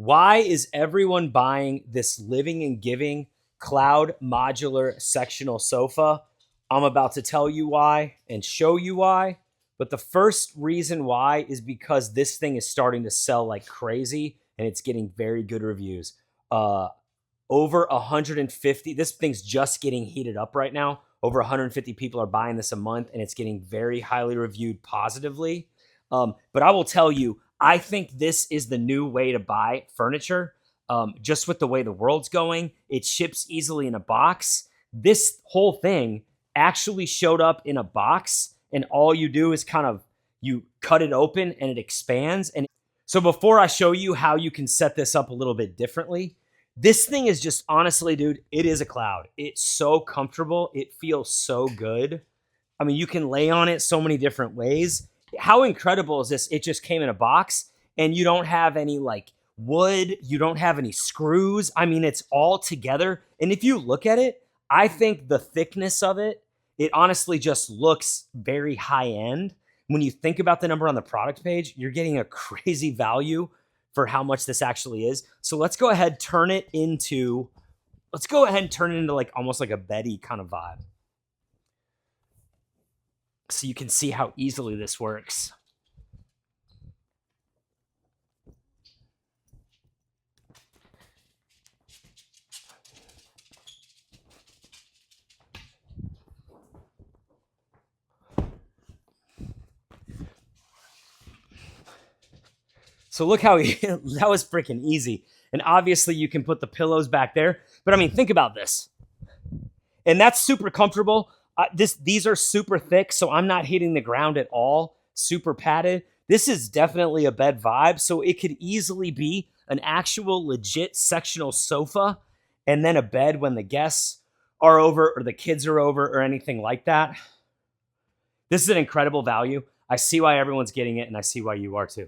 Why is everyone buying this living and giving cloud modular sectional sofa? I'm about to tell you why and show you why. But the first reason why is because this thing is starting to sell like crazy and it's getting very good reviews. Over 150, this thing's just getting heated up right now. Over 150 people are buying this a month and it's getting very highly reviewed positively. But I will tell you, I think this is the new way to buy furniture. Just with the way the world's going, it ships easily in a box. This whole thing actually showed up in a box, and all you do is you cut it open and it expands. And so before I show you how you can set this up a little bit differently, this thing is just, honestly, dude, it is a cloud. It's so comfortable. It feels so good. I mean, you can lay on it so many different ways. How incredible is this? It just came in a box and you don't have any like wood. You don't have any screws. I mean, it's all together. And if you look at it, I think the thickness of it, it honestly just looks very high end. When you think about the number on the product page, you're getting a crazy value for how much this actually is. So let's go ahead, turn it into like almost like a beddy kind of vibe. So you can see how easily this works. So look how that was freaking easy. And obviously you can put the pillows back there. But I mean, think about this. And that's super comfortable. These are super thick, so I'm not hitting the ground at all. Super padded. This is definitely a bed vibe, so it could easily be an actual legit sectional sofa and then a bed when the guests are over or the kids are over or anything like that. This is an incredible value. I see why everyone's getting it, and I see why you are too.